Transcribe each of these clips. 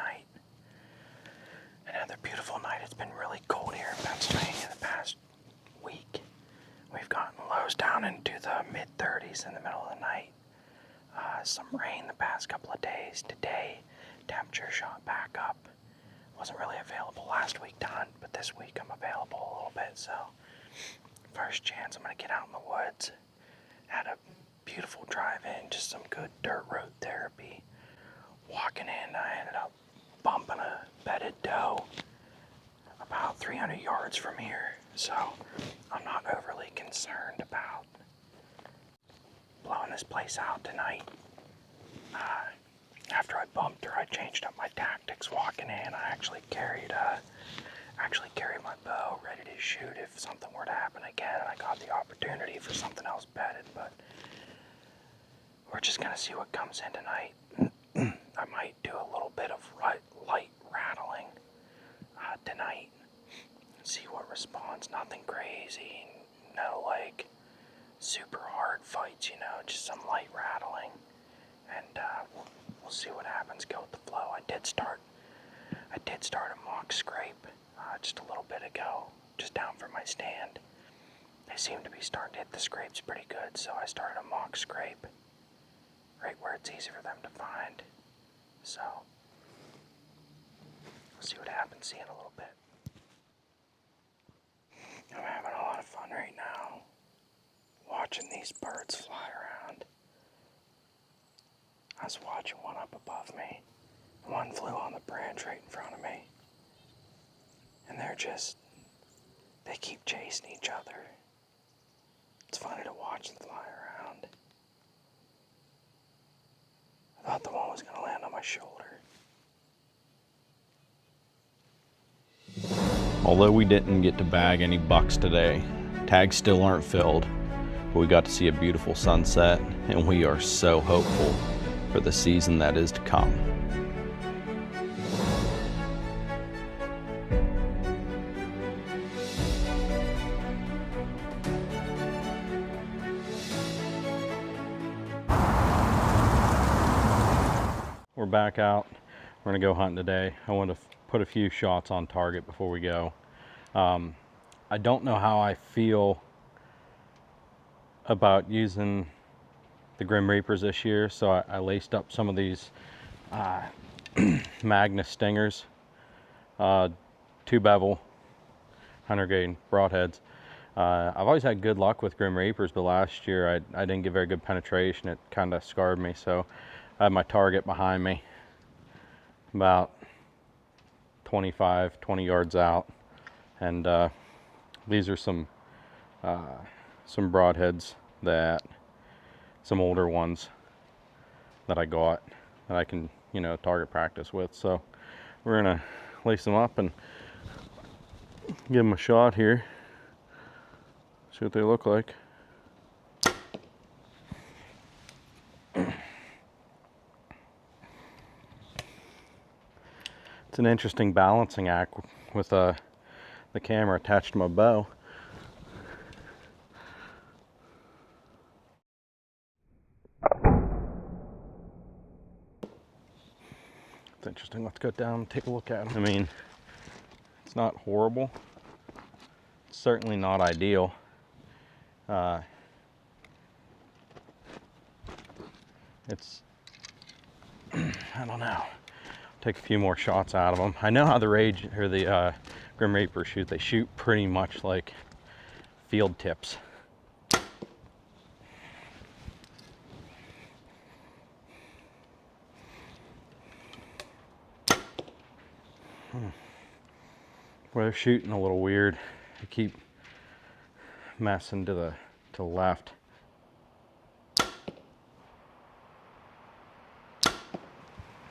night. Another beautiful night. It's been really cold here in Pennsylvania the past week. We've gotten lows down into the mid-30s in the middle of the night. Some rain the past couple of days. Today, temperature shot back up. Wasn't really available last week to hunt, but this week I'm available a little bit, so first chance I'm going to get out in the woods. Had a beautiful drive-in, just some good dirt road therapy. Walking in, I ended up bumping a bedded doe about 300 yards from here, so I'm not overly concerned about blowing this place out tonight. After I bumped her, I changed up my tactics walking in. I actually carried my bow ready to shoot if something were to happen again, and I got the opportunity for something else bedded, but we're just gonna see what comes in tonight. I might do a little bit of light rattling tonight, see what responds. Nothing crazy, no like super hard fights, you know, just some light rattling, and we'll see what happens. Go with the flow. I did start a mock scrape just a little bit ago, just down from my stand. They seem to be starting to hit the scrapes pretty good, so I started a mock scrape right where it's easy for them to find. So we'll see what happens. See you in a little bit. I'm having a lot of fun right now watching these birds fly around. I was watching one up above me. One flew on the branch right in front of me. And they keep chasing each other. It's funny to watch them fly around. I thought the one was going to land on my shoulder. Although we didn't get to bag any bucks today, tags still aren't filled, but we got to see a beautiful sunset, and we are so hopeful for the season that is to come. We're back out. We're gonna go hunting today. I want to put a few shots on target before we go. I don't know how I feel about using the Grim Reapers this year, so I laced up some of these Magnus Stingers, 2 bevel, 100 grain broadheads. I've always had good luck with Grim Reapers, but last year I didn't get very good penetration. It kind of scarred me, so I had my target behind me about 20 yards out, and these are some broadheads, some older ones that I got that I can, you know, target practice with. So we're gonna lace them up and give them a shot here, see what they look like. It's an interesting balancing act with the camera attached to my bow. It's interesting. Let's go down and take a look at them. I mean, it's not horrible. It's certainly not ideal. It's, I don't know. Take a few more shots out of them. I know how the Grim Reapers shoot. They shoot pretty much like field tips. Where they're shooting a little weird. They keep messing to the left.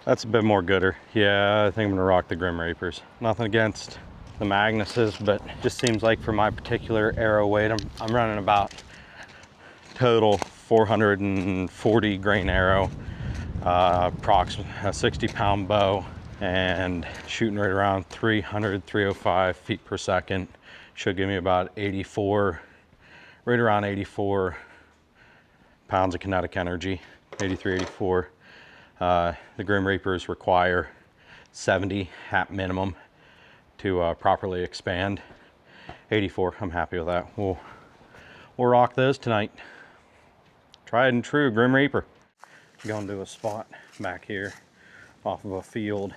That's a bit more gooder. Yeah, I think I'm gonna rock the Grim Reapers. Nothing against the Magnuses, but it just seems like for my particular arrow weight, I'm running about total 440 grain arrow, approximately a 60-pound bow, and shooting right around 305 feet per second. Should give me about 84, right around 84 pounds of kinetic energy, 83, 84. The Grim Reapers require 70 at minimum to properly expand. 84, I'm happy with that. We'll rock those tonight. Tried and true Grim Reaper. Going to a spot back here off of a field.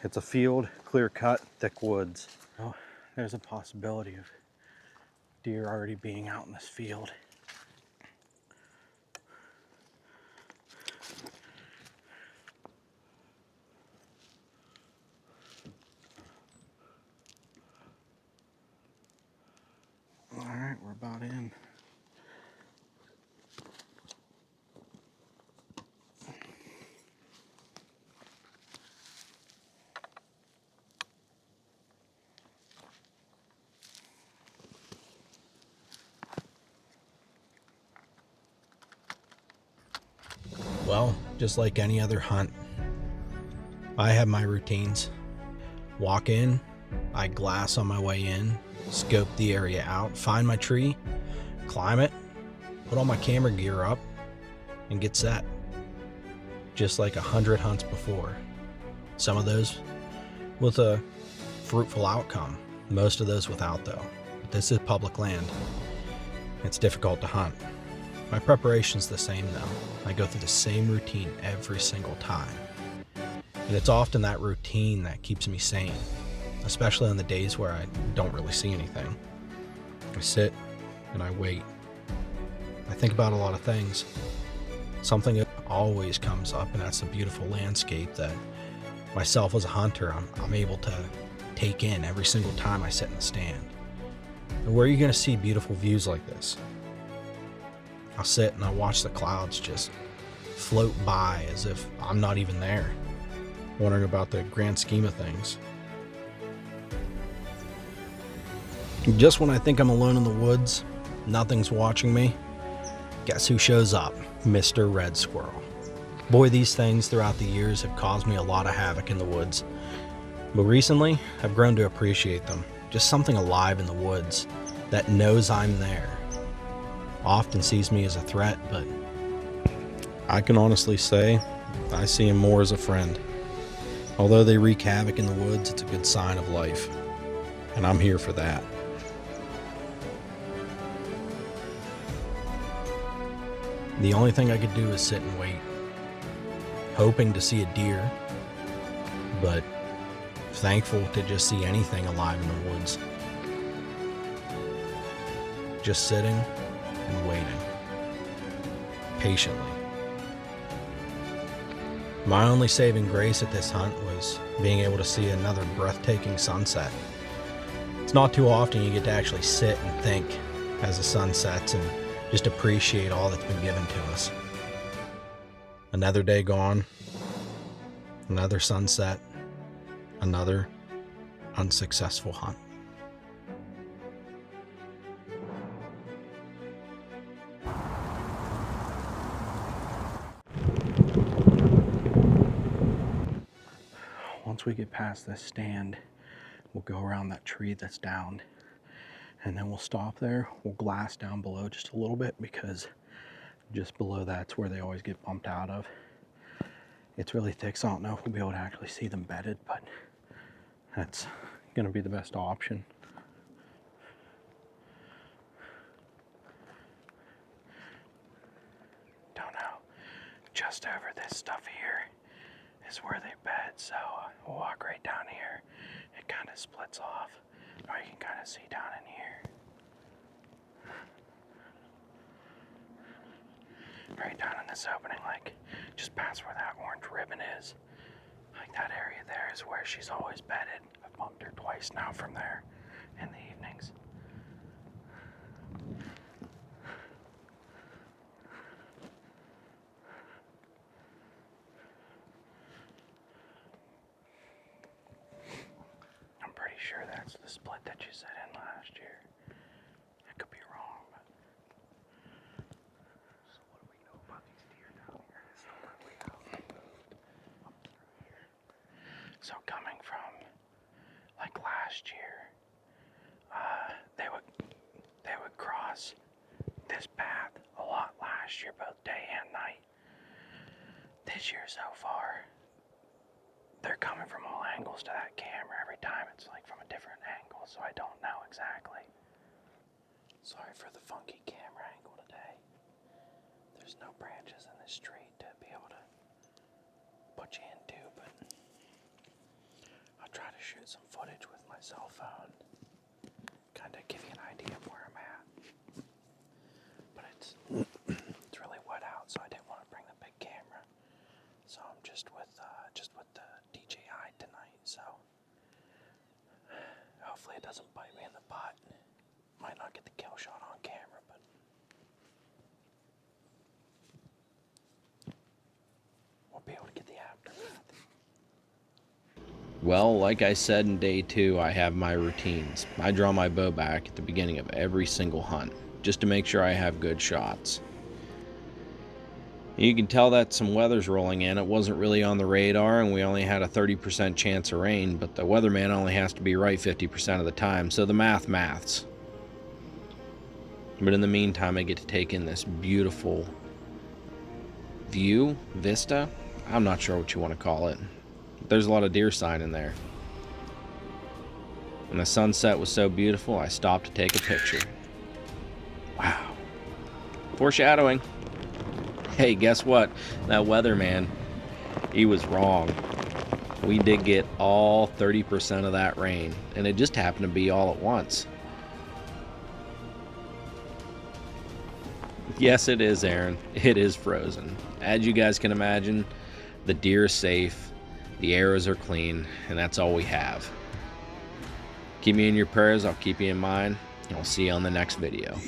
It's a field, clear cut, thick woods. Oh, there's a possibility of deer already being out in this field. All right, we're about in. Well, just like any other hunt, I have my routines. Walk in, I glass on my way in, scope the area out, find my tree, climb it, put all my camera gear up, and get set. Just like 100 hunts before. Some of those with a fruitful outcome, most of those without though. But this is public land. It's difficult to hunt. My preparation's the same though. I go through the same routine every single time. And it's often that routine that keeps me sane, especially on the days where I don't really see anything. I sit and I wait. I think about a lot of things. Something that always comes up, and that's the beautiful landscape that myself as a hunter, I'm able to take in every single time I sit in the stand. And where are you going to see beautiful views like this? I'll sit and I watch the clouds just float by as if I'm not even there, wondering about the grand scheme of things. Just when I think I'm alone in the woods, nothing's watching me, guess who shows up? Mr. Red Squirrel. Boy, these things throughout the years have caused me a lot of havoc in the woods. But recently, I've grown to appreciate them. Just something alive in the woods that knows I'm there. Often sees me as a threat, but I can honestly say I see him more as a friend. Although they wreak havoc in the woods, it's a good sign of life. And I'm here for that. The only thing I could do is sit and wait, hoping to see a deer, but thankful to just see anything alive in the woods. Just sitting and waiting, patiently. My only saving grace at this hunt was being able to see another breathtaking sunset. It's not too often you get to actually sit and think as the sun sets and just appreciate all that's been given to us. Another day gone, another sunset, another unsuccessful hunt. Once we get past this stand, we'll go around that tree that's down, and then we'll stop there. We'll glass down below just a little bit, because just below that's where they always get bumped out of. It's really thick, so I don't know if we'll be able to actually see them bedded, but that's gonna be the best option. Don't know. Just over this stuff here is where they bed, so we'll walk right down here. It kind of splits off, or you can kind of see down in here. Right down in this opening, like just past where that orange ribbon is. Like that area there is where she's always bedded. I've bumped her twice now from there in the evenings. I'm pretty sure that's the split that you set in last year. I could be wrong, but... So what do we know about these deer down here? So coming from like last year, they would cross this path a lot last year, both day and night. This year so far, they're angles to that camera. Every time it's like from a different angle, so I don't know exactly. Sorry for the funky camera angle today. There's no branches in this street to be able to put you into, but I'll try to shoot some footage with my cell phone. Kind of give you an idea of where I'm at. But it's really wet out, so I didn't want to bring the big camera. So I'm just with the DJI tonight, so hopefully it doesn't bite me in the butt. Might not get the kill shot on camera, but we'll be able to get the aftermath. Well, like I said in day 2, I have my routines. I draw my bow back at the beginning of every single hunt, just to make sure I have good shots. You can tell that some weather's rolling in. It wasn't really on the radar, and we only had a 30% chance of rain, but the weatherman only has to be right 50% of the time, so the maths. But in the meantime, I get to take in this beautiful vista. I'm not sure what you want to call it. There's a lot of deer sign in there. And the sunset was so beautiful, I stopped to take a picture. Wow. Foreshadowing. Hey, guess what? That weatherman, he was wrong. We did get all 30% of that rain, and it just happened to be all at once. Yes, it is, Aaron. It is frozen. As you guys can imagine, the deer is safe, the arrows are clean, and that's all we have. Keep me in your prayers, I'll keep you in mind, and I'll see you on the next video.